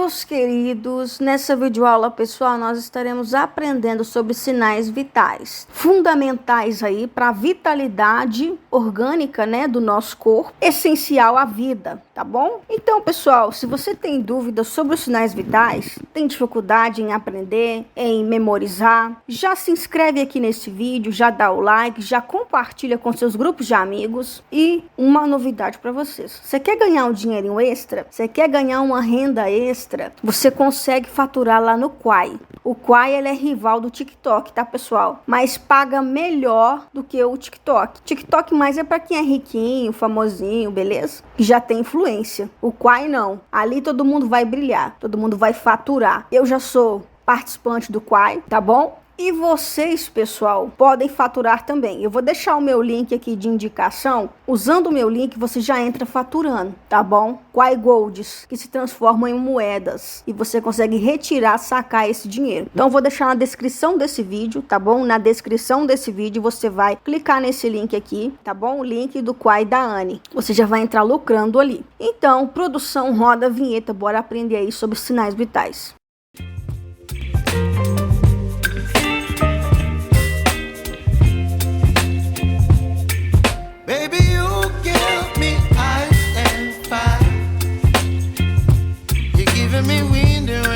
Meus queridos, nessa videoaula pessoal nós estaremos aprendendo sobre sinais vitais, fundamentais aí para a vitalidade orgânica, né, do nosso corpo, essencial à vida, tá bom? Então, pessoal, se você tem dúvidas sobre os sinais vitais, tem dificuldade em aprender, em memorizar, já se inscreve aqui nesse vídeo, já dá o like, já compartilha com seus grupos de amigos. E uma novidade para vocês: você quer ganhar um dinheirinho extra? Você quer ganhar uma renda extra? Você consegue faturar lá no Quai. O Quai, ele é rival do TikTok, tá, pessoal? Mas paga melhor do que o TikTok. TikTok mais é para quem é riquinho, famosinho, beleza? Que já tem influência. O Quai não. Ali todo mundo vai brilhar, todo mundo vai faturar. Eu já sou participante do Quai, tá bom? E vocês, pessoal, podem faturar também. Eu vou deixar o meu link aqui de indicação. Usando o meu link, você já entra faturando, tá bom? Quai Golds, que se transformam em moedas. E você consegue retirar, sacar esse dinheiro. Então, eu vou deixar na descrição desse vídeo, tá bom? Na descrição desse vídeo, você vai clicar nesse link aqui, tá bom? O link do Quai da Anne. Você já vai entrar lucrando ali. Então, produção, roda a vinheta. Bora aprender aí sobre sinais vitais.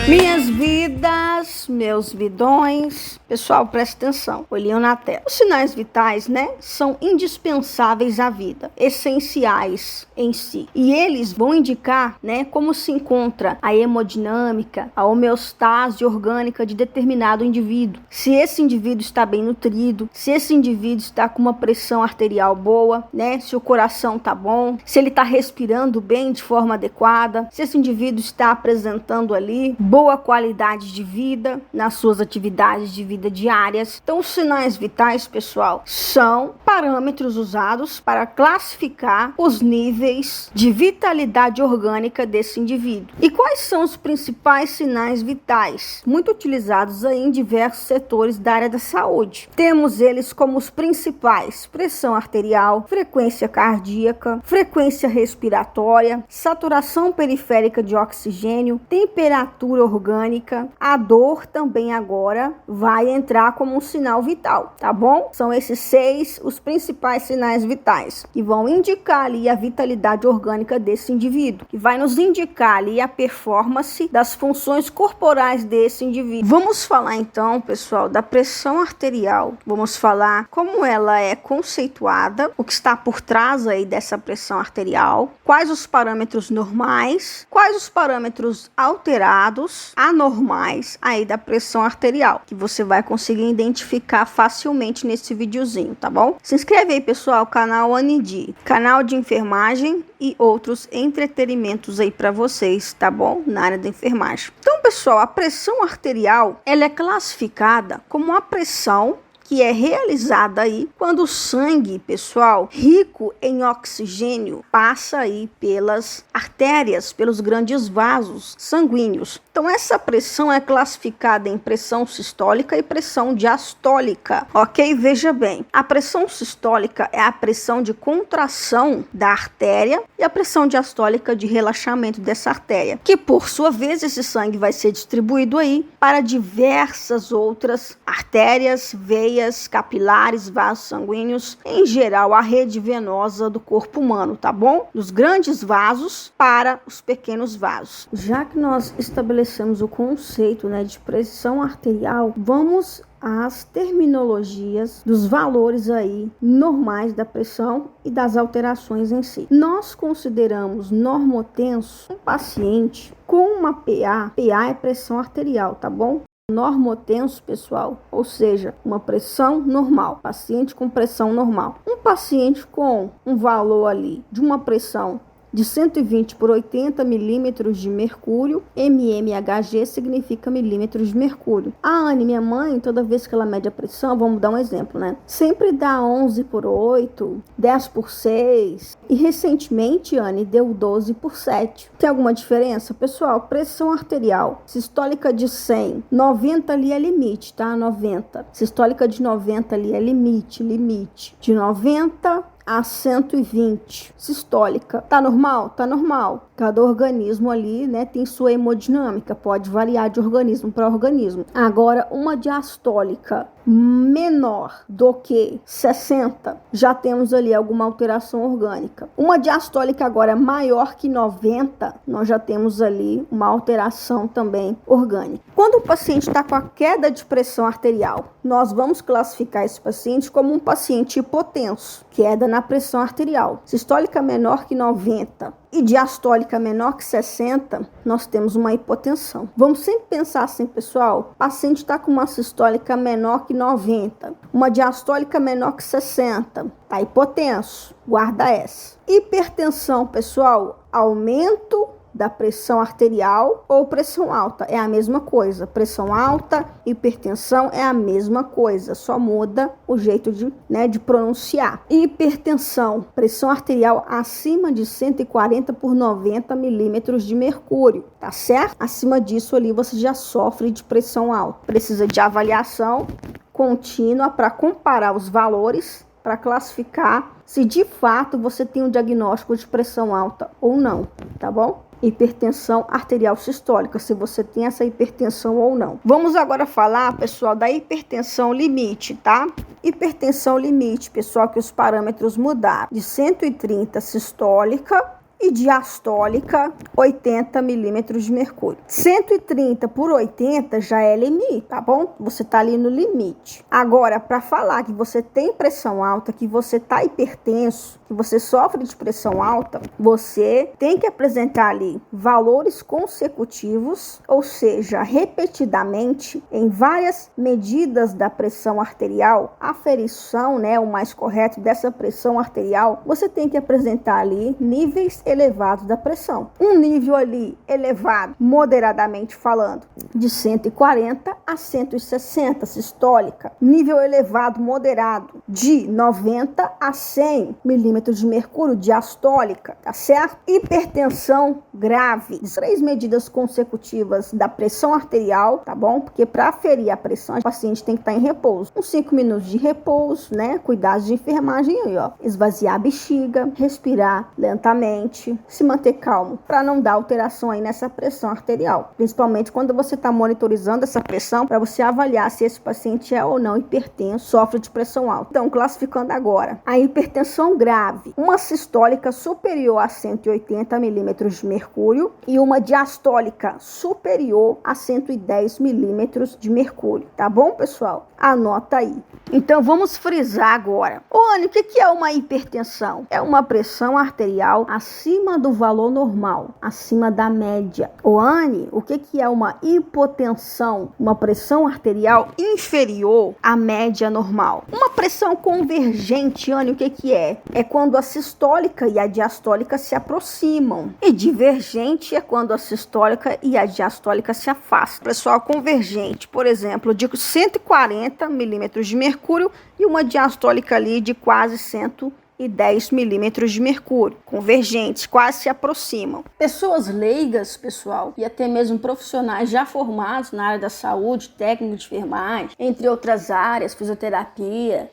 Minhas vidas, meus vidões, pessoal, presta atenção, olhinho na tela. Os sinais vitais, né, são indispensáveis à vida, essenciais em si. E eles vão indicar, né, como se encontra a hemodinâmica, a homeostase orgânica de determinado indivíduo. Se esse indivíduo está bem nutrido, se esse indivíduo está com uma pressão arterial boa, né, se o coração tá bom, se ele está respirando bem de forma adequada, se esse indivíduo está apresentando ali boa qualidade de vida nas suas atividades de vida diárias. Então, os sinais vitais, pessoal, são parâmetros usados para classificar os níveis de vitalidade orgânica desse indivíduo. E quais são os principais sinais vitais? Muito utilizados aí em diversos setores da área da saúde. Temos eles como os principais: pressão arterial, frequência cardíaca, frequência respiratória, saturação periférica de oxigênio, temperatura orgânica. A dor também agora vai entrar como um sinal vital, tá bom? São esses 6 os principais sinais vitais que vão indicar ali a vitalidade orgânica desse indivíduo, que vai nos indicar ali a performance das funções corporais desse indivíduo. Vamos falar então, pessoal, da pressão arterial. Vamos falar como ela é conceituada, o que está por trás aí dessa pressão arterial, quais os parâmetros normais, quais os parâmetros alterados, anormais aí da pressão arterial, que você vai conseguir identificar facilmente nesse videozinho, tá bom? Se inscreve aí, pessoal, canal Anidi, canal de enfermagem e outros entretenimentos aí para vocês, tá bom? Na área da enfermagem. Então, pessoal, a pressão arterial, ela é classificada como a pressão que é realizada aí quando o sangue, pessoal, rico em oxigênio, passa aí pelas artérias, pelos grandes vasos sanguíneos. Então, essa pressão é classificada em pressão sistólica e pressão diastólica, ok? Veja bem, a pressão sistólica é a pressão de contração da artéria e a pressão diastólica de relaxamento dessa artéria, que por sua vez esse sangue vai ser distribuído aí para diversas outras artérias, veias, capilares, vasos sanguíneos, em geral a rede venosa do corpo humano, tá bom? Dos grandes vasos para os pequenos vasos. Já que nós estabelecemos o conceito, né, de pressão arterial, vamos às terminologias dos valores aí normais da pressão e das alterações em si. Nós consideramos normotenso um paciente com uma PA é pressão arterial, tá bom? Normotenso, pessoal, ou seja, uma pressão normal, paciente com pressão normal. Um paciente com um valor ali de uma pressão de 120 por 80 milímetros de mercúrio, mmHg significa milímetros de mercúrio. A Anne, minha mãe, toda vez que ela mede a pressão, vamos dar um exemplo, né? Sempre dá 11 por 8, 10 por 6. E recentemente, Anne, deu 12 por 7. Tem alguma diferença? Pessoal, pressão arterial sistólica de 100, 90 ali é limite, tá? 90. Sistólica de 90 ali é limite. De 90 a 120. Sistólica. Tá normal? Tá normal. Cada organismo ali, né, tem sua hemodinâmica. Pode variar de organismo para organismo. Agora, uma diastólica menor do que 60, já temos ali alguma alteração orgânica. Uma diastólica agora maior que 90, nós já temos ali uma alteração também orgânica. Quando o paciente está com a queda de pressão arterial, nós vamos classificar esse paciente como um paciente hipotenso, queda na pressão arterial. Sistólica menor que 90 e diastólica menor que 60, nós temos uma hipotensão. Vamos sempre pensar assim, pessoal, o paciente está com uma sistólica menor que 90, uma diastólica menor que 60, tá hipotenso, guarda essa. Hipertensão, pessoal, aumento da pressão arterial ou pressão alta, é a mesma coisa. Pressão alta, hipertensão é a mesma coisa, só muda o jeito de pronunciar. Hipertensão, pressão arterial acima de 140 por 90 milímetros de mercúrio, tá certo? Acima disso ali você já sofre de pressão alta. Precisa de avaliação contínua para comparar os valores, para classificar se de fato você tem um diagnóstico de pressão alta ou não, tá bom? Hipertensão arterial sistólica, se você tem essa hipertensão ou não. Vamos agora falar, pessoal, da hipertensão limite, tá? Hipertensão limite, pessoal, que os parâmetros mudaram de 130 sistólica e diastólica 80 milímetros de mercúrio. 130 por 80 já é limite, tá bom? Você tá ali no limite. Agora, para falar que você tem pressão alta, que você tá hipertenso, que você sofre de pressão alta, você tem que apresentar ali valores consecutivos, ou seja, repetidamente, em várias medidas da pressão arterial, aferição, né, o mais correto dessa pressão arterial, você tem que apresentar ali níveis elevados da pressão. Um nível ali elevado, moderadamente falando, de 140 a 160 sistólica. Nível elevado moderado, de 90 a 100 milímetros de mercúrio diastólica, tá certo? Hipertensão grave, 3 medidas consecutivas da pressão arterial, tá bom? Porque para aferir a pressão, o paciente tem que estar em repouso. Uns 5 minutos de repouso, né? Cuidados de enfermagem aí, ó. Esvaziar a bexiga, respirar lentamente, se manter calmo, para não dar alteração aí nessa pressão arterial. Principalmente quando você está monitorizando essa pressão, para você avaliar se esse paciente é ou não hipertenso, sofre de pressão alta. Então, classificando agora, a hipertensão grave, uma sistólica superior a 180 milímetros de mercúrio e uma diastólica superior a 110 milímetros de mercúrio. Tá bom, pessoal? Anota aí. Então, vamos frisar agora. Ô, Anny, o que é uma hipertensão? É uma pressão arterial acima do valor normal, acima da média. Ô, Anny, o que é uma hipotensão? Uma pressão arterial inferior à média normal. Uma pressão convergente, Anny, o que é? É quando a sistólica e a diastólica se aproximam. E divergente é quando a sistólica e a diastólica se afastam. Pessoal, convergente, por exemplo, de 140 milímetros de mercúrio e uma diastólica ali de quase 110 milímetros de mercúrio. Convergentes, quase se aproximam. Pessoas leigas, pessoal, e até mesmo profissionais já formados na área da saúde, técnicos de enfermagem, entre outras áreas, fisioterapia,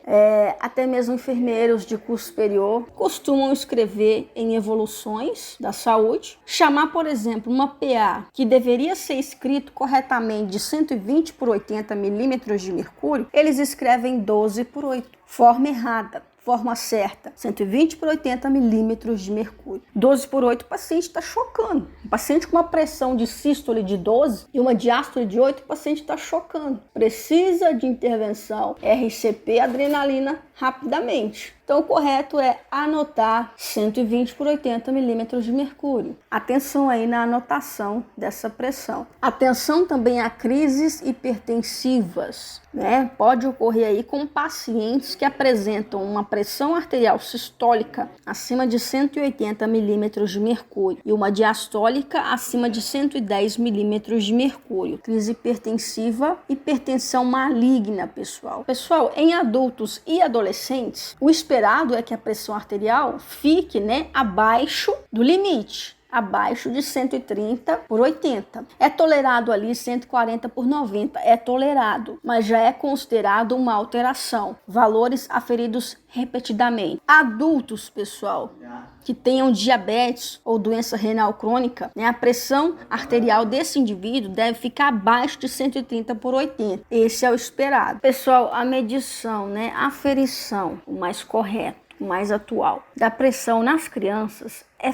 até mesmo enfermeiros de curso superior, costumam escrever em evoluções da saúde, chamar, por exemplo, uma PA que deveria ser escrito corretamente de 120 por 80 milímetros de mercúrio, eles escrevem 12 por 8. Forma errada. Forma certa, 120 por 80 milímetros de mercúrio. 12 por 8, o paciente está chocando. O paciente com uma pressão de sístole de 12 e uma diástole de 8, o paciente está chocando. Precisa de intervenção RCP, adrenalina, rapidamente. Então, o correto é anotar 120 por 80 milímetros de mercúrio. Atenção aí na anotação dessa pressão. Atenção também a crises hipertensivas, né? Pode ocorrer aí com pacientes que apresentam uma pressão arterial sistólica acima de 180 milímetros de mercúrio e uma diastólica acima de 110 milímetros de mercúrio. Crise hipertensiva, hipertensão maligna, pessoal. Pessoal, em adultos e adolescentes, o esperado é que a pressão arterial fique, abaixo do limite. abaixo de 130/80. É tolerado ali 140/90, é tolerado, mas já é considerado uma alteração. Valores aferidos repetidamente. Adultos, pessoal, que tenham diabetes ou doença renal crônica, né, a pressão arterial desse indivíduo deve ficar abaixo de 130/80. Esse é o esperado. Pessoal, a medição, né, a aferição, o mais correto, o mais atual, da pressão nas crianças é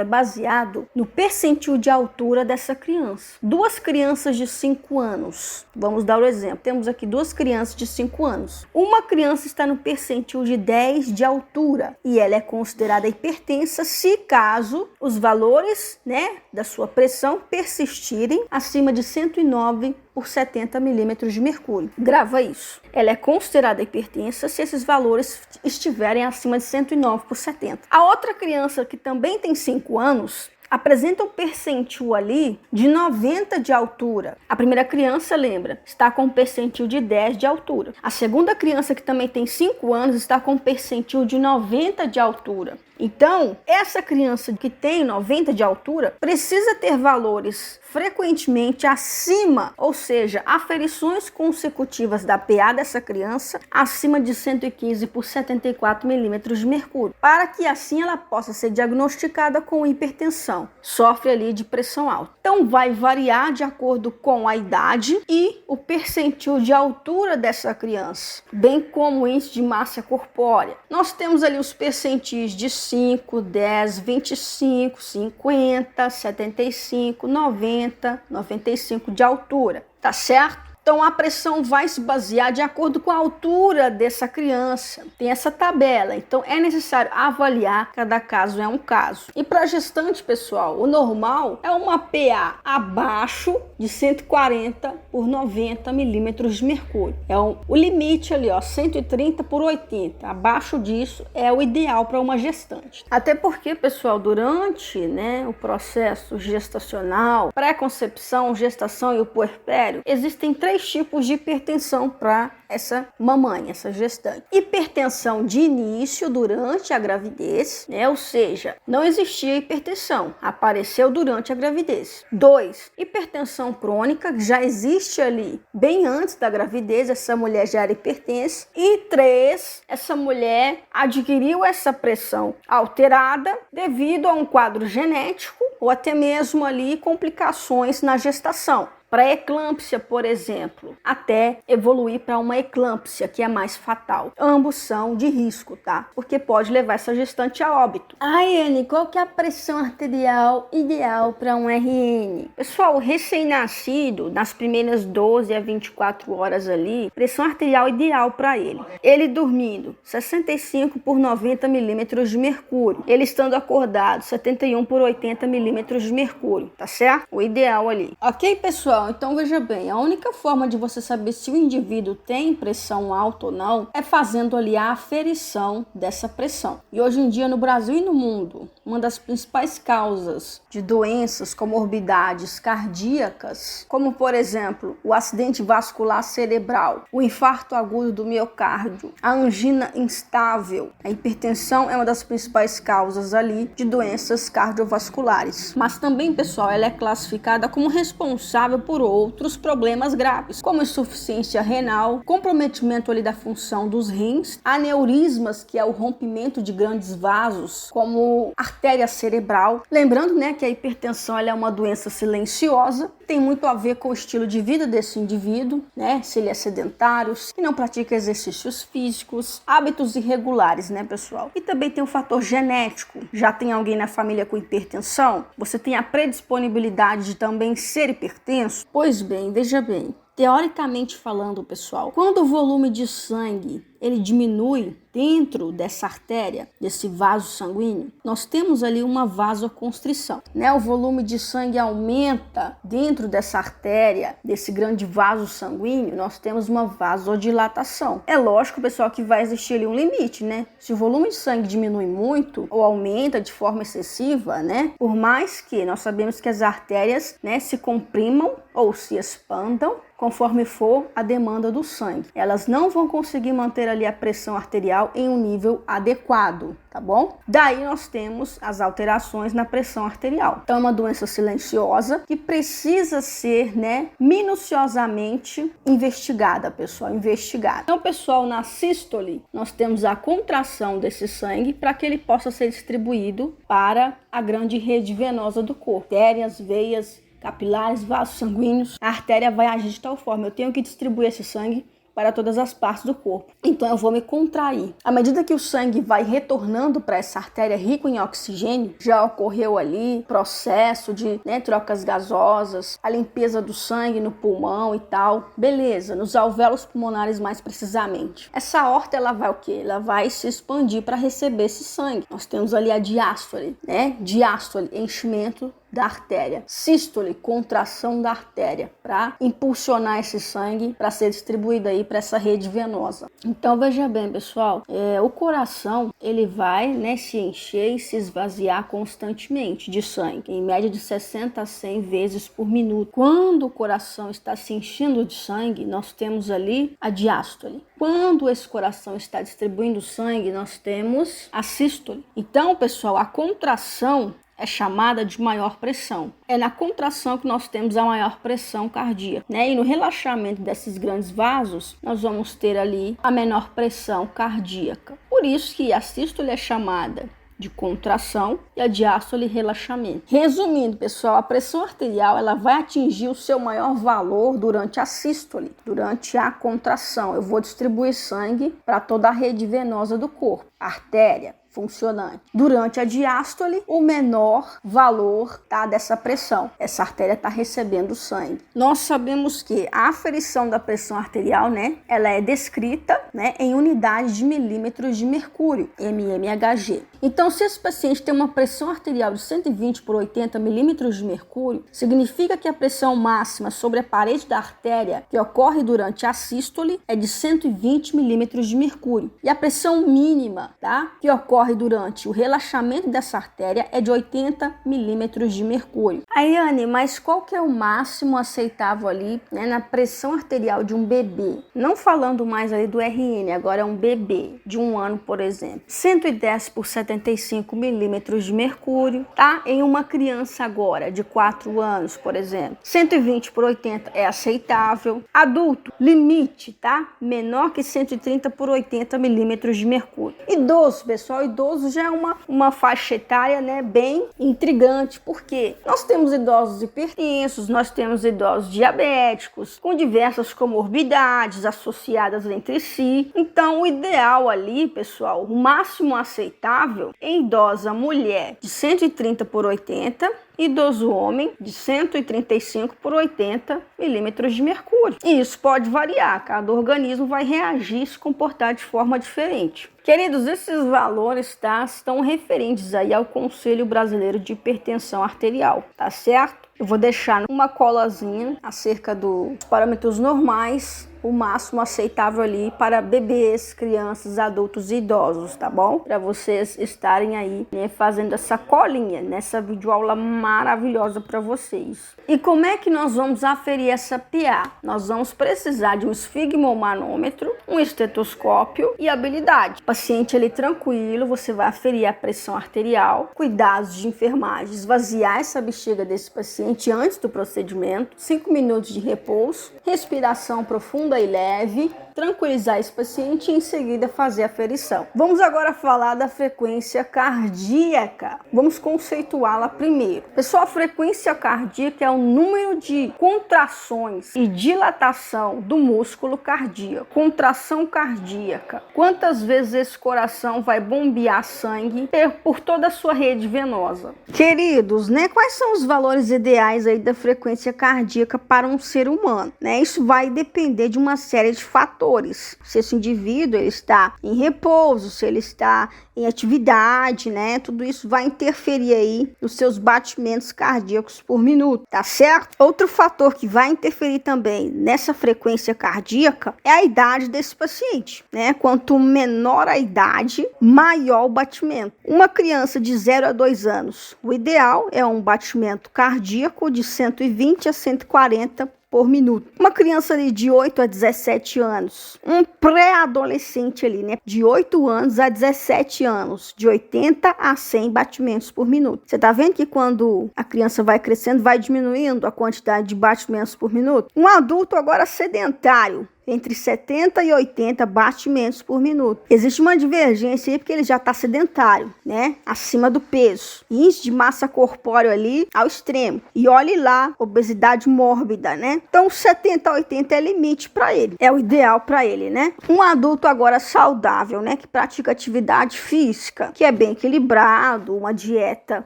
baseado no percentil de altura dessa criança. Duas crianças de 5 anos, vamos dar o exemplo, temos aqui duas crianças de 5 anos. Uma criança está no percentil de 10 de altura e ela é considerada hipertensa se caso os valores, né, da sua pressão persistirem acima de 109/70 milímetros de mercúrio. Grava isso. Ela é considerada hipertensa se esses valores estiverem acima de 109/70. A outra criança que também tem 5 anos apresenta um percentil ali de 90 de altura. A primeira criança, lembra, está com um percentil de 10 de altura. A segunda criança, que também tem 5 anos, está com um percentil de 90 de altura. Então, essa criança que tem 90 de altura precisa ter valores frequentemente acima, ou seja, aferições consecutivas da PA dessa criança acima de 115/74 milímetros de mercúrio, para que assim ela possa ser diagnosticada com hipertensão. Sofre ali de pressão alta. Então, vai variar de acordo com a idade e o percentil de altura dessa criança, bem como o índice de massa corpórea. Nós temos ali os percentis de 5, 10, 25, 50, 75, 90, 95 de altura, tá certo? Então, a pressão vai se basear de acordo com a altura dessa criança. Tem essa tabela. Então, é necessário avaliar, cada caso é um caso. E para gestante, pessoal, o normal é uma PA abaixo de 140/90 milímetros de mercúrio. É o limite ali, ó, 130/80. Abaixo disso é o ideal para uma gestante. Até porque, pessoal, durante, né, o processo gestacional, pré-concepção, gestação e o puerpério, existem 3 tipos de hipertensão para essa mamãe, essa gestante. Hipertensão de início durante a gravidez, né? Ou seja, não existia hipertensão, apareceu durante a gravidez. 2, hipertensão crônica, que já existe ali bem antes da gravidez, essa mulher já era hipertensa. E 3, essa mulher adquiriu essa pressão alterada devido a um quadro genético ou até mesmo ali complicações na gestação. Pré-eclâmpsia, por exemplo, até evoluir para uma eclâmpsia, que é mais fatal. Ambos são de risco, tá? Porque pode levar essa gestante a óbito. Ai, Anne, qual que é a pressão arterial ideal para um RN? Pessoal, o recém-nascido, nas primeiras 12 a 24 horas ali, pressão arterial ideal para ele. Ele dormindo, 65/90 milímetros de mercúrio. Ele estando acordado, 71/80 milímetros de mercúrio, tá certo? O ideal ali. Ok, pessoal? Então veja bem, a única forma de você saber se o indivíduo tem pressão alta ou não é fazendo ali a aferição dessa pressão. E hoje em dia no Brasil e no mundo, uma das principais causas de doenças, comorbidades cardíacas, como por exemplo o acidente vascular cerebral, o infarto agudo do miocárdio, a angina instável, a hipertensão é uma das principais causas ali de doenças cardiovasculares. Mas também, pessoal, ela é classificada como responsável por outros problemas graves, como insuficiência renal, comprometimento ali da função dos rins, aneurismas, que é o rompimento de grandes vasos, como artéria cerebral. Lembrando, né, que a hipertensão ela é uma doença silenciosa, tem muito a ver com o estilo de vida desse indivíduo, né, se ele é sedentário, se não pratica exercícios físicos, hábitos irregulares, né, pessoal? E também tem o fator genético. Já tem alguém na família com hipertensão? Você tem a predisponibilidade de também ser hipertenso? Pois bem, veja bem, teoricamente falando, pessoal, quando o volume de sangue ele diminui dentro dessa artéria, desse vaso sanguíneo, nós temos ali uma vasoconstrição, né? O volume de sangue aumenta dentro dessa artéria, desse grande vaso sanguíneo, nós temos uma vasodilatação. É lógico, pessoal, que vai existir ali um limite, né? Se o volume de sangue diminui muito ou aumenta de forma excessiva, né? Por mais que nós sabemos que as artérias, né, se comprimam ou se expandam conforme for a demanda do sangue. Elas não vão conseguir manter manter ali a pressão arterial em um nível adequado, tá bom? Daí nós temos as alterações na pressão arterial. Então é uma doença silenciosa que precisa ser, né, minuciosamente investigada, pessoal, investigada. Então, pessoal, na sístole, nós temos a contração desse sangue para que ele possa ser distribuído para a grande rede venosa do corpo, artérias, veias, capilares, vasos sanguíneos. A artéria vai agir de tal forma, eu tenho que distribuir esse sangue para todas as partes do corpo. Então eu vou me contrair. À medida que o sangue vai retornando para essa artéria rica em oxigênio, já ocorreu ali processo de, né, trocas gasosas, a limpeza do sangue no pulmão e tal. Beleza, nos alvéolos pulmonares mais precisamente. Essa aorta, ela vai o quê? Ela vai se expandir para receber esse sangue. Nós temos ali a diástole, né? Diástole, enchimento da artéria. Sístole, contração da artéria, para impulsionar esse sangue para ser distribuído aí para essa rede venosa. Então veja bem, pessoal, o coração ele vai, né, se encher e se esvaziar constantemente de sangue, em média de 60 a 100 vezes por minuto. Quando o coração está se enchendo de sangue, nós temos ali a diástole. Quando esse coração está distribuindo sangue, nós temos a sístole. Então, pessoal, a contração é chamada de maior pressão. É na contração que nós temos a maior pressão cardíaca, né? E no relaxamento desses grandes vasos, nós vamos ter ali a menor pressão cardíaca. Por isso que a sístole é chamada de contração e a diástole relaxamento. Resumindo, pessoal, a pressão arterial ela vai atingir o seu maior valor durante a sístole, durante a contração. Eu vou distribuir sangue para toda a rede venosa do corpo, artéria funcionante. Durante a diástole, o menor valor, tá, dessa pressão. Essa artéria está recebendo sangue. Nós sabemos que a aferição da pressão arterial, né, ela é descrita, né, em unidades de milímetros de mercúrio, mmHg. Então, se esse paciente tem uma pressão arterial de 120 por 80 milímetros de mercúrio, significa que a pressão máxima sobre a parede da artéria que ocorre durante a sístole é de 120 milímetros de mercúrio. E a pressão mínima, tá, que ocorre durante o relaxamento dessa artéria é de 80 milímetros de mercúrio. Aí, Anne, mas qual que é o máximo aceitável ali, né, na pressão arterial de um bebê? Não falando mais ali do RN, agora é um bebê de 1 ano, por exemplo. 110 por 75 milímetros de mercúrio, tá? Em uma criança agora de 4 anos, por exemplo. 120 por 80 é aceitável. Adulto, limite, tá? Menor que 130 por 80 milímetros de mercúrio. Idoso, pessoal, idoso já é uma faixa etária, né, bem intrigante, porque nós temos idosos hipertensos, nós temos idosos diabéticos, com diversas comorbidades associadas entre si. Então, o ideal ali, pessoal, o máximo aceitável em idosa mulher de 130 por 80, idoso homem de 135 por 80 milímetros de mercúrio. E isso pode variar, cada organismo vai reagir e se comportar de forma diferente. Queridos, esses valores, tá, estão referentes aí ao Conselho Brasileiro de Hipertensão Arterial, tá certo? Eu vou deixar uma colazinha acerca dos parâmetros normais, o máximo aceitável ali para bebês, crianças, adultos e idosos, tá bom? Para vocês estarem aí, né, fazendo essa colinha nessa videoaula maravilhosa para vocês. E como é que nós vamos aferir essa PA? Nós vamos precisar de um esfigmomanômetro, um estetoscópio e habilidade. O paciente ali tranquilo, você vai aferir a pressão arterial, cuidados de enfermagem, esvaziar essa bexiga desse paciente antes do procedimento, 5 minutos de repouso, respiração profunda e leve, tranquilizar esse paciente e em seguida fazer a aferição. Vamos agora falar da frequência cardíaca. Vamos conceituá-la primeiro. Pessoal, a frequência cardíaca é o número de contrações e dilatação do músculo cardíaco. Contração cardíaca. Quantas vezes esse coração vai bombear sangue por toda a sua rede venosa? Queridos, né, quais são os valores ideais aí da frequência cardíaca para um ser humano? Né? Isso vai depender de uma série de fatores. Se esse indivíduo ele está em repouso, se ele está em atividade, né? Tudo isso vai interferir aí nos seus batimentos cardíacos por minuto, tá certo? Outro fator que vai interferir também nessa frequência cardíaca é a idade desse paciente, né? Quanto menor a idade, maior o batimento. Uma criança de 0 a 2 anos, o ideal é um batimento cardíaco de 120 a 140 por minuto. Uma criança ali de 8 a 17 anos, um pré-adolescente ali, né, de 8 anos a 17 anos, de 80 a 100 batimentos por minuto. Você tá vendo que quando a criança vai crescendo, vai diminuindo a quantidade de batimentos por minuto? Um adulto agora sedentário, entre 70 e 80 batimentos por minuto. Existe uma divergência aí porque ele já está sedentário, né? Acima do peso. Índice de massa corpórea ali ao extremo. E olhe lá, obesidade mórbida, né? Então 70 a 80 é limite para ele. É o ideal para ele, né? Um adulto agora saudável, né? Que pratica atividade física, que é bem equilibrado, uma dieta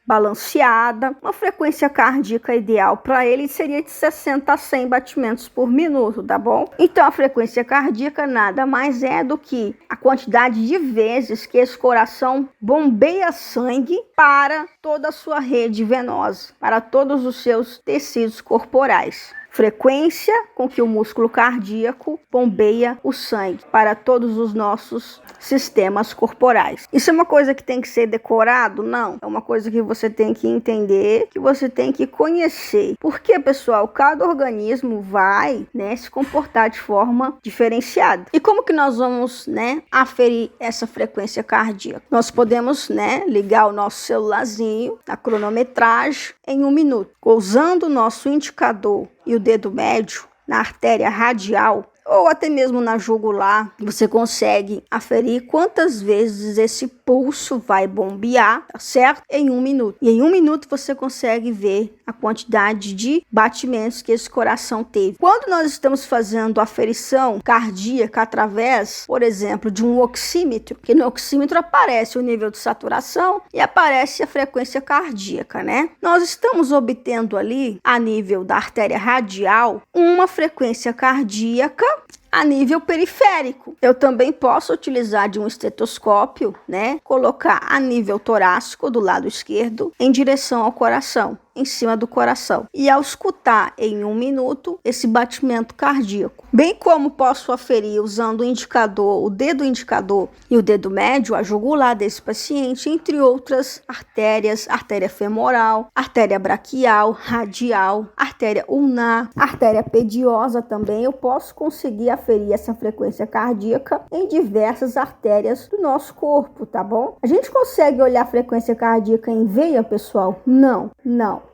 balanceada, uma frequência cardíaca ideal para ele seria de 60 a 100 batimentos por minuto, tá bom? Então a frequência cardíaca nada mais é do que a quantidade de vezes que esse coração bombeia sangue para toda a sua rede venosa, para todos os seus tecidos corporais. Frequência com que o músculo cardíaco bombeia o sangue para todos os nossos sistemas corporais. Isso é uma coisa que tem que ser decorado? Não. É uma coisa que você tem que entender, que você tem que conhecer. Porque, pessoal, cada organismo vai, né, se comportar de forma diferenciada. E como que nós vamos, né, aferir essa frequência cardíaca? Nós podemos, né, ligar o nosso celularzinho na cronometragem em 1 minuto, usando o nosso indicador e o dedo médio na artéria radial ou até mesmo na jugular, você consegue aferir quantas vezes esse pulso vai bombear, tá certo? Em 1 minuto. E em 1 minuto você consegue ver a quantidade de batimentos que esse coração teve. Quando nós estamos fazendo aferição cardíaca através, por exemplo, de um oxímetro, que no oxímetro aparece o nível de saturação e aparece a frequência cardíaca, né? Nós estamos obtendo ali, a nível da artéria radial, uma frequência cardíaca a nível periférico. Eu também posso utilizar de um estetoscópio, né? Colocar a nível torácico do lado esquerdo em direção ao coração, em cima do coração. E ao escutar em 1 minuto esse batimento cardíaco. Bem como posso aferir usando o indicador, o dedo indicador e o dedo médio, a jugular desse paciente, entre outras artérias, artéria femoral, artéria braquial, radial, artéria ulnar, artéria pediosa também. Eu posso conseguir aferir essa frequência cardíaca em diversas artérias do nosso corpo, tá bom? A gente consegue olhar a frequência cardíaca em veia, pessoal? Não.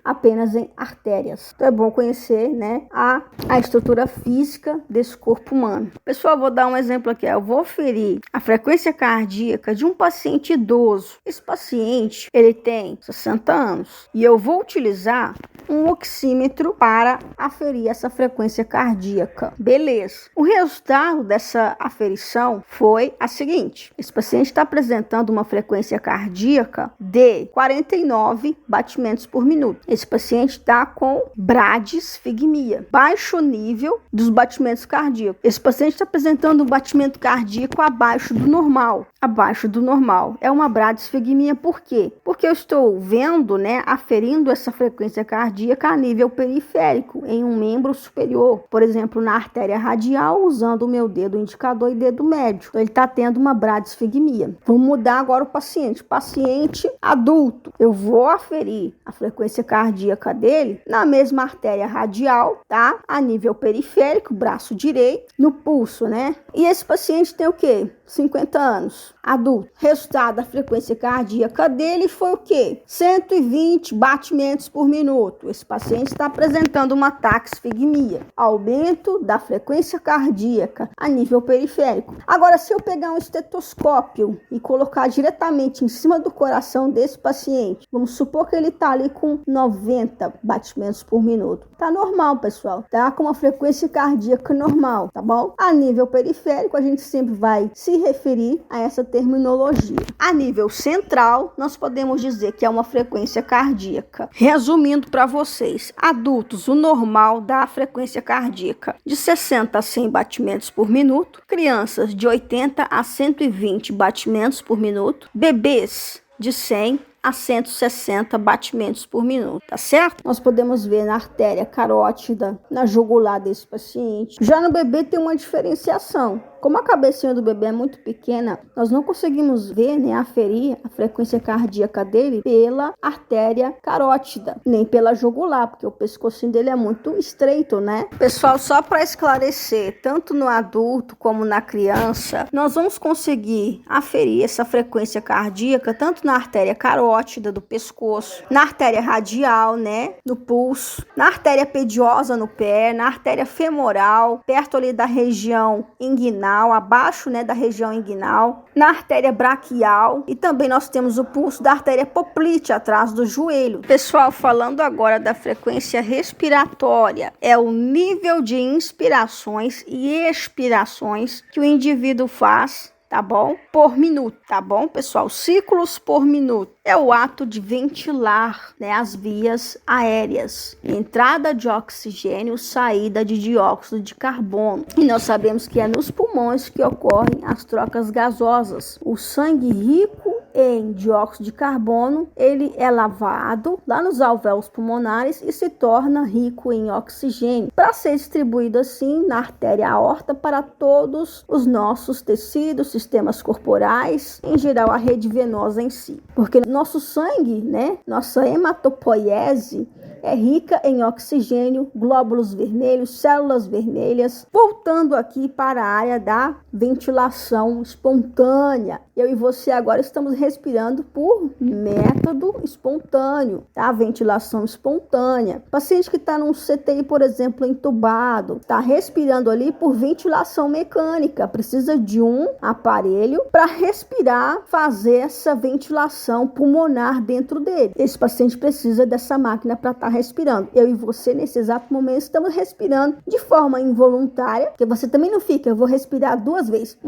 Apenas em artérias. Então é bom conhecer, né, a estrutura física desse corpo humano. Pessoal, vou dar um exemplo aqui. Eu vou aferir a frequência cardíaca de um paciente idoso. Esse paciente, ele tem 60 anos. E eu vou utilizar um oxímetro para aferir essa frequência cardíaca. Beleza. O resultado dessa aferição foi a seguinte. Esse paciente está apresentando uma frequência cardíaca de 49 batimentos por minuto. Esse paciente está com bradisfigmia, baixo nível dos batimentos cardíacos. Esse paciente está apresentando um batimento cardíaco abaixo do normal. Abaixo do normal. É uma bradisfigmia. Por quê? Porque eu estou vendo, né, aferindo essa frequência cardíaca a nível periférico, em um membro superior. Por exemplo, na artéria radial, usando o meu dedo indicador e dedo médio. Então, ele está tendo uma bradisfigmia. Vamos mudar agora o paciente. Paciente adulto. Eu vou aferir a frequência cardíaca dele na mesma artéria radial, tá? A nível periférico, braço direito, no pulso, né? E esse paciente tem o quê? 50 anos, adulto. Resultado da frequência cardíaca dele foi o quê? 120 batimentos por minuto. Esse paciente está apresentando uma taquisfigmia, aumento da frequência cardíaca a nível periférico. Agora, se eu pegar um estetoscópio e colocar diretamente em cima do coração desse paciente, vamos supor que ele está ali com 90 batimentos por minuto. Tá normal, pessoal. Tá com uma frequência cardíaca normal, tá bom? A nível periférico, a gente sempre vai se referir a essa terminologia. A nível central, nós podemos dizer que é uma frequência cardíaca. Resumindo para vocês, adultos, o normal da frequência cardíaca de 60 a 100 batimentos por minuto, crianças de 80 a 120 batimentos por minuto, bebês de 100 a 160 batimentos por minuto, tá certo? Nós podemos ver na artéria carótida, na jugular desse paciente. Já no bebê tem uma diferenciação. Como a cabecinha do bebê é muito pequena, nós não conseguimos ver, nem aferir a frequência cardíaca dele pela artéria carótida, nem pela jugular, porque o pescocinho dele é muito estreito, né? Pessoal, só para esclarecer, tanto no adulto como na criança, nós vamos conseguir aferir essa frequência cardíaca tanto na artéria carótida do pescoço, na artéria radial, né, no pulso, na artéria pediosa no pé, na artéria femoral, perto ali da região inguinal, abaixo, né, da região inguinal, na artéria braquial, e também nós temos o pulso da artéria poplite atrás do joelho. Pessoal, falando agora da frequência respiratória, é o nível de inspirações e expirações que o indivíduo faz, tá bom? Por minuto, tá bom, pessoal? Ciclos por minuto. É o ato de ventilar, né, as vias aéreas. Entrada de oxigênio, saída de dióxido de carbono. E nós sabemos que é nos pulmões que ocorrem as trocas gasosas. O sangue rico em dióxido de carbono, ele é lavado lá nos alvéolos pulmonares e se torna rico em oxigênio, para ser distribuído assim na artéria aorta para todos os nossos tecidos, sistemas corporais, em geral a rede venosa em si. Porque nosso sangue, né, nossa hematopoiese é rica em oxigênio, glóbulos vermelhos, células vermelhas. Voltando aqui para a área da ventilação espontânea. Eu e você agora estamos respirando por método espontâneo, tá? Ventilação espontânea. Paciente que está num CTI, por exemplo, entubado, está respirando ali por ventilação mecânica. Precisa de um aparelho para respirar, fazer essa ventilação pulmonar dentro dele. Esse paciente precisa dessa máquina para estar respirando. Eu e você, nesse exato momento, estamos respirando de forma involuntária, porque você também não fica, eu vou respirar 2 vezes.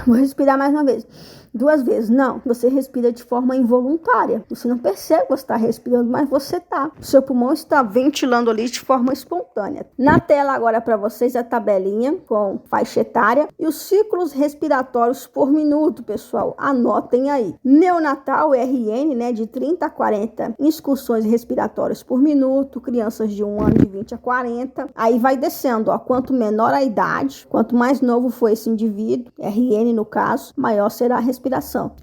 Vou respirar mais uma vez. 2 vezes. Não, você respira de forma involuntária. Você não percebe que você está respirando, mas você está. O seu pulmão está ventilando ali de forma espontânea. Na tela agora para vocês a tabelinha com faixa etária e os ciclos respiratórios por minuto, pessoal. Anotem aí. Neonatal, RN, né, de 30 a 40 incursões respiratórias por minuto. Crianças de 1 ano, de 20 a 40. Aí vai descendo, ó. Quanto menor a idade, quanto mais novo for esse indivíduo, RN no caso, maior será a respiração.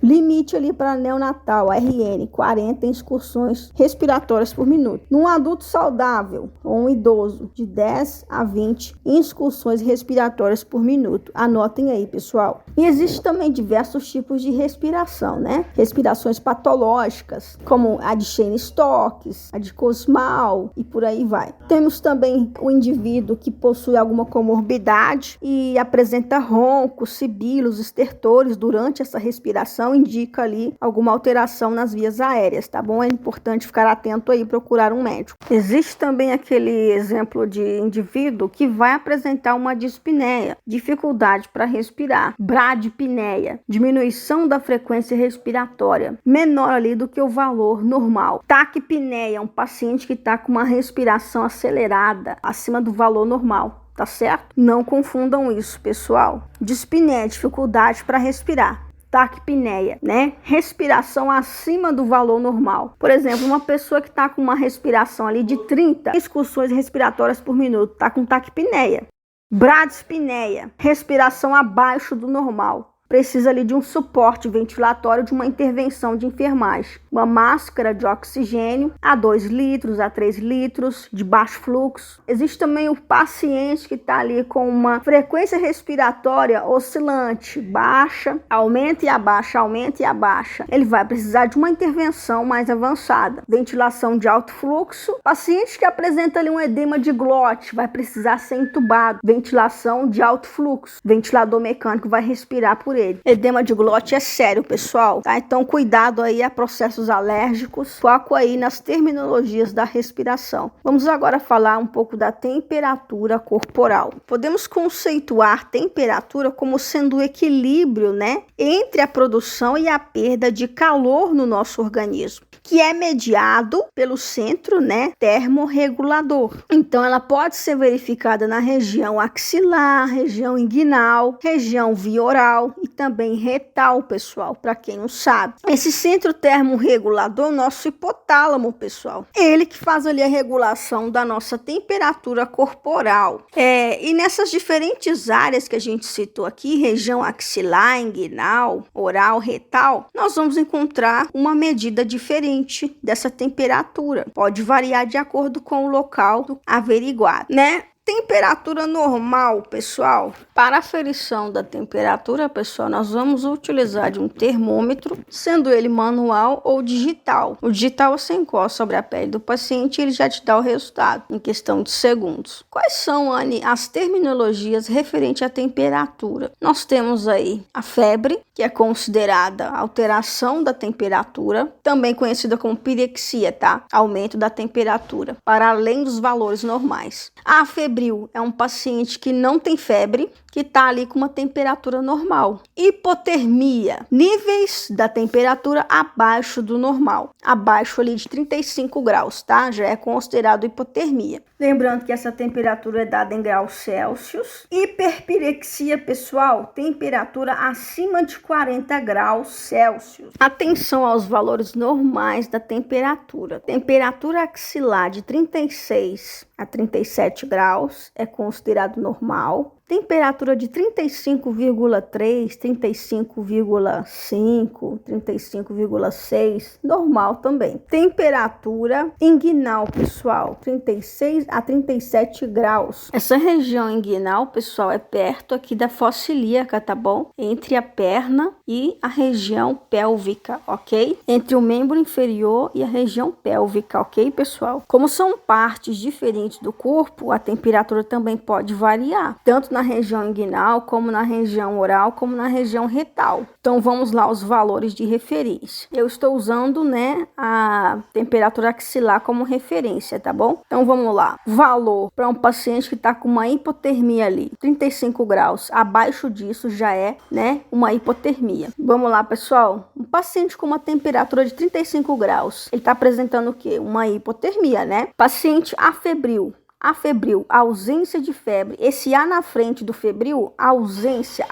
Limite ali para neonatal, RN, 40 excursões respiratórias por minuto. Num adulto saudável ou um idoso, de 10 a 20 excursões respiratórias por minuto. Anotem aí, pessoal. E existem também diversos tipos de respiração, né? Respirações patológicas, como a de Cheyne-Stokes, a de Kussmaul e por aí vai. Temos também o indivíduo que possui alguma comorbidade e apresenta roncos, sibilos, estertores durante essa respiração, indica ali alguma alteração nas vias aéreas, tá bom? É importante ficar atento aí e procurar um médico. Existe também aquele exemplo de indivíduo que vai apresentar uma dispneia, dificuldade para respirar, bradipneia, diminuição da frequência respiratória, menor ali do que o valor normal. Taquipneia, um paciente que está com uma respiração acelerada, acima do valor normal. Tá certo? Não confundam isso, pessoal. Dispneia, dificuldade para respirar. Taquipneia, né? Respiração acima do valor normal. Por exemplo, uma pessoa que está com uma respiração ali de 30 excursões respiratórias por minuto, está com taquipneia. Bradispneia, respiração abaixo do normal. Precisa ali de um suporte ventilatório, de uma intervenção de enfermagem. Uma máscara de oxigênio a 2 litros, a 3 litros, de baixo fluxo. Existe também o paciente que está ali com uma frequência respiratória oscilante, baixa, aumenta e abaixa, aumenta e abaixa. Ele vai precisar de uma intervenção mais avançada. Ventilação de alto fluxo. Paciente que apresenta ali um edema de glote, vai precisar ser entubado. Ventilação de alto fluxo. Ventilador mecânico vai respirar por ele. Edema de glote é sério, pessoal, tá? Então cuidado aí a processos alérgicos, foco aí nas terminologias da respiração. Vamos agora falar um pouco da temperatura corporal. Podemos conceituar temperatura como sendo o equilíbrio, né, entre a produção e a perda de calor no nosso organismo. que é mediado pelo centro, né, termorregulador. Então, ela pode ser verificada na região axilar, região inguinal, região via oral e também retal, pessoal, para quem não sabe. Esse centro termorregulador, nosso hipotálamo, pessoal, ele que faz ali a regulação da nossa temperatura corporal. E nessas diferentes áreas que a gente citou aqui, região axilar, inguinal, oral, retal, nós vamos encontrar uma medida diferente dessa temperatura. Pode variar de acordo com o local averiguado, né? Temperatura normal, pessoal. Para a aferição da temperatura, pessoal, nós vamos utilizar de um termômetro, sendo ele manual ou digital. O digital você encosta sobre a pele do paciente e ele já te dá o resultado em questão de segundos. Quais são, Anne, as terminologias referentes à temperatura? Nós temos aí a febre, que é considerada alteração da temperatura, também conhecida como pirexia, tá? Aumento da temperatura, para além dos valores normais. A febril é um paciente que não tem febre, que está ali com uma temperatura normal. Hipotermia, níveis da temperatura abaixo do normal, abaixo ali de 35 graus, tá? Já é considerado hipotermia. Lembrando que essa temperatura é dada em graus Celsius. Hiperpirexia, pessoal, temperatura acima de 40 graus Celsius. Atenção aos valores normais da temperatura. Temperatura axilar de 36 a 37 graus é considerado normal. Temperatura de 35,3, 35,5, 35,6, normal também. Temperatura inguinal, pessoal, 36 a 37 graus. Essa região inguinal, pessoal, é perto aqui da fossa ilíaca, tá bom? Entre a perna e a região pélvica, ok? Entre o membro inferior e a região pélvica, ok, pessoal? Como são partes diferentes do corpo, a temperatura também pode variar, tanto na região inguinal, como na região oral, como na região retal. Então, vamos lá os valores de referência. Eu estou usando, né, a temperatura axilar como referência, tá bom? Então, vamos lá. Valor para um paciente que está com uma hipotermia ali, 35 graus. Abaixo disso já é, né, uma hipotermia. Vamos lá, pessoal. Um paciente com uma temperatura de 35 graus, ele está apresentando o quê? Uma hipotermia, né? Paciente afebril. Afebril, ausência de febre. Esse A na frente do febril, ausência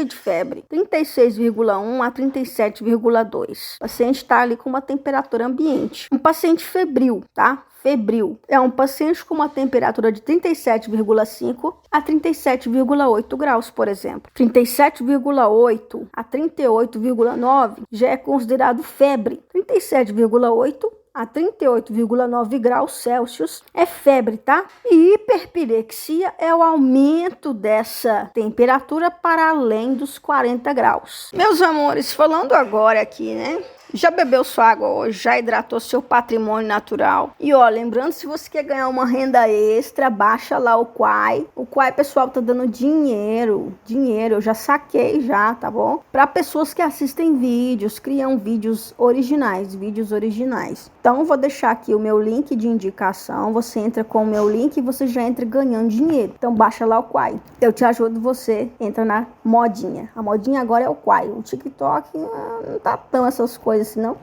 de febre. 36,1 a 37,2. O paciente está ali com uma temperatura ambiente. Um paciente febril, tá? Febril é um paciente com uma temperatura de 37,5 a 37,8 graus, por exemplo. 37,8 a 38,9 já é considerado febre. 37,8 a 38,9 graus Celsius é febre, tá? E hiperpirexia é o aumento dessa temperatura para além dos 40 graus. Meus amores, falando agora aqui, né? Já bebeu sua água hoje? Já hidratou seu patrimônio natural? E ó, lembrando, se você quer ganhar uma renda extra, baixa lá o Quai. O Quai, pessoal, tá dando dinheiro, eu já saquei já, tá bom? Para pessoas que assistem vídeos, criam vídeos originais. Então, vou deixar aqui o meu link de indicação, você entra com o meu link e você já entra ganhando dinheiro. Então, baixa lá o Quai. Eu te ajudo, você entra na modinha. A modinha agora é o Quai. O TikTok não tá tão essas coisas assim, não.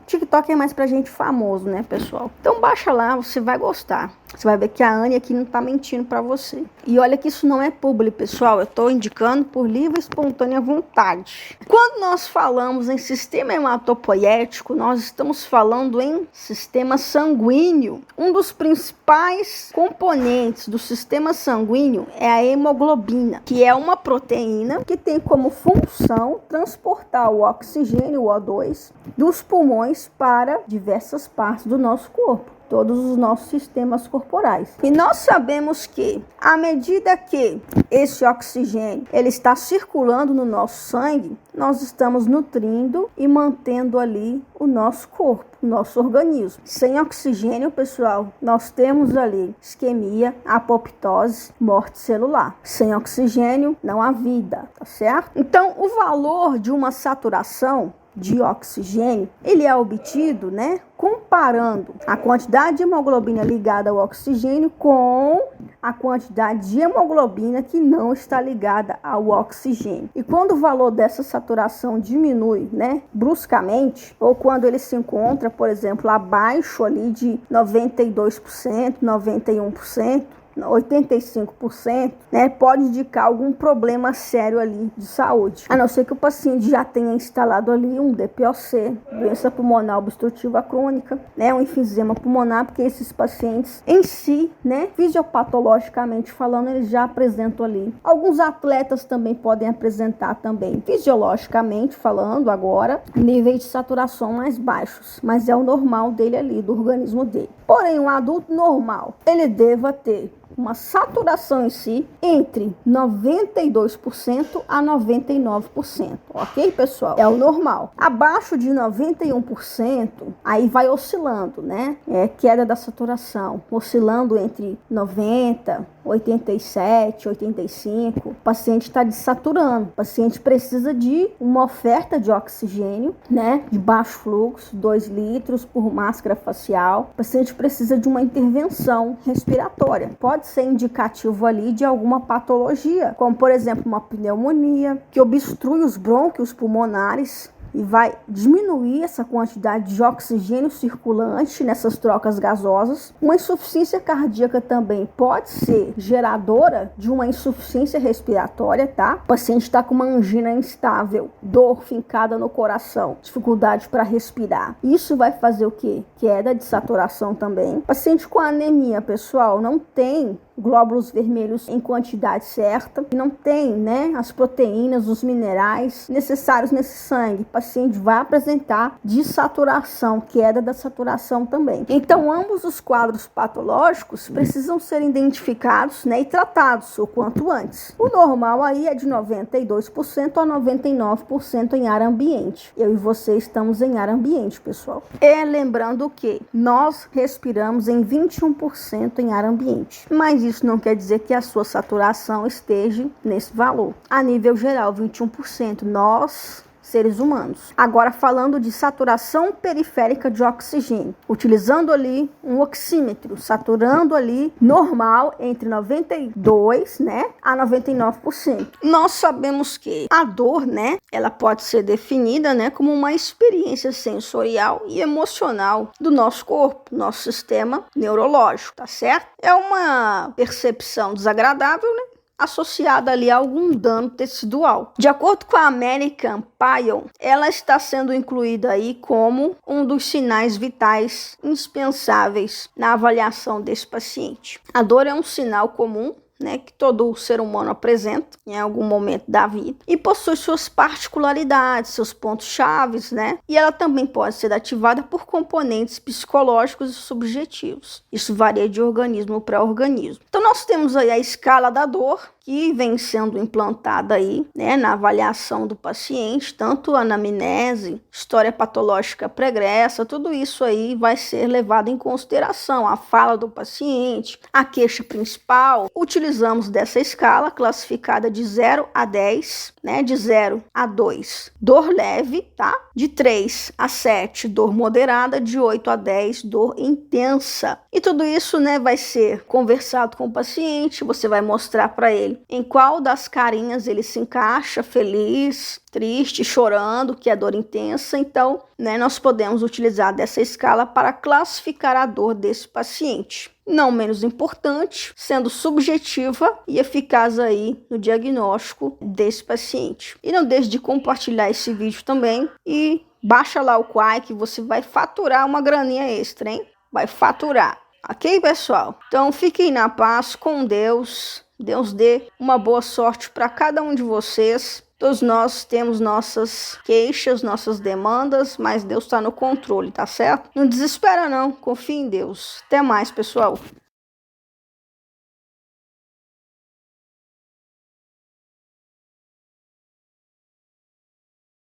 TikTok é mais pra gente famoso, né, pessoal? Então baixa lá, você vai gostar. Você vai ver que a Anne aqui não tá mentindo pra você. E olha que isso não é publi, pessoal. Eu tô indicando por livre e espontânea vontade. Quando nós falamos em sistema hematopoético, nós estamos falando em sistema sanguíneo. Um dos principais componentes do sistema sanguíneo é a hemoglobina, que é uma proteína que tem como função transportar o oxigênio, o O2, dos pulmões para diversas partes do nosso corpo. Todos os nossos sistemas corporais. E nós sabemos que, à medida que esse oxigênio ele está circulando no nosso sangue, nós estamos nutrindo e mantendo ali o nosso corpo, o nosso organismo. Sem oxigênio, pessoal, nós temos ali isquemia, apoptose, morte celular. Sem oxigênio, não há vida, tá certo? Então, o valor de uma saturação de oxigênio, ele é obtido, né, comparando a quantidade de hemoglobina ligada ao oxigênio com a quantidade de hemoglobina que não está ligada ao oxigênio. E quando o valor dessa saturação diminui, né, bruscamente, ou quando ele se encontra, por exemplo, abaixo ali de 92%, 91%, 85%, né, pode indicar algum problema sério ali de saúde. A não ser que o paciente já tenha instalado ali um DPOC, doença pulmonar obstrutiva crônica, né, um enfisema pulmonar, porque esses pacientes em si, né, fisiopatologicamente falando, eles já apresentam ali. Alguns atletas também podem apresentar também, fisiologicamente falando agora, níveis de saturação mais baixos, mas é o normal dele ali, do organismo dele. Porém, um adulto normal, ele deva ter uma saturação em si entre 92% a 99%, ok, pessoal? É o normal. Abaixo de 91%, aí vai oscilando, né? Queda da saturação, oscilando entre 90%, 87, 85, o paciente está desaturando. O paciente precisa de uma oferta de oxigênio, né, de baixo fluxo, 2 litros por máscara facial. O paciente precisa de uma intervenção respiratória. Pode ser indicativo ali de alguma patologia, como por exemplo uma pneumonia que obstrui os brônquios pulmonares e vai diminuir essa quantidade de oxigênio circulante nessas trocas gasosas. Uma insuficiência cardíaca também pode ser geradora de uma insuficiência respiratória, tá? O paciente está com uma angina instável, dor fincada no coração, dificuldade para respirar. Isso vai fazer o quê? Queda de saturação também. Paciente com anemia, pessoal, não tem glóbulos vermelhos em quantidade certa, não tem, né, as proteínas, os minerais necessários nesse sangue. O paciente vai apresentar desaturação, queda da saturação também. Então, ambos os quadros patológicos precisam ser identificados, né, e tratados o quanto antes. O normal aí é de 92% a 99% em ar ambiente. Eu e você estamos em ar ambiente, pessoal. Lembrando que nós respiramos em 21% em ar ambiente, mas isso não quer dizer que a sua saturação esteja nesse valor. A nível geral, 21%, nós, seres humanos. Agora, falando de saturação periférica de oxigênio, utilizando ali um oxímetro, saturando ali normal entre 92%, né, a 99%. Nós sabemos que a dor, né, ela pode ser definida, né, como uma experiência sensorial e emocional do nosso corpo, nosso sistema neurológico, tá certo? É uma percepção desagradável, né, associada ali a algum dano tecidual. De acordo com a American Pile, ela está sendo incluída aí como um dos sinais vitais indispensáveis na avaliação desse paciente. A dor é um sinal comum, né, que todo ser humano apresenta em algum momento da vida e possui suas particularidades, seus pontos chaves, né? E ela também pode ser ativada por componentes psicológicos e subjetivos. Isso varia de organismo para organismo. Então nós temos aí a escala da dor, que vem sendo implantada aí, né, na avaliação do paciente, tanto a anamnese, história patológica pregressa, tudo isso aí vai ser levado em consideração, a fala do paciente, a queixa principal. Utilizamos dessa escala classificada de 0 a 10, né, de 0 a 2, dor leve, tá? De 3 a 7, dor moderada, de 8 a 10, dor intensa. E tudo isso, né, vai ser conversado com o paciente, você vai mostrar para ele em qual das carinhas ele se encaixa, feliz, triste, chorando, que é dor intensa. Então, né, nós podemos utilizar dessa escala para classificar a dor desse paciente. Não menos importante, sendo subjetiva e eficaz aí no diagnóstico desse paciente. E não deixe de compartilhar esse vídeo também e baixa lá o Quai que você vai faturar uma graninha extra, hein? Vai faturar. Ok, pessoal? Então, fiquem na paz, com Deus. Deus dê uma boa sorte para cada um de vocês. Todos nós temos nossas queixas, nossas demandas, mas Deus está no controle, tá certo? Não desespera não, confia em Deus. Até mais, pessoal.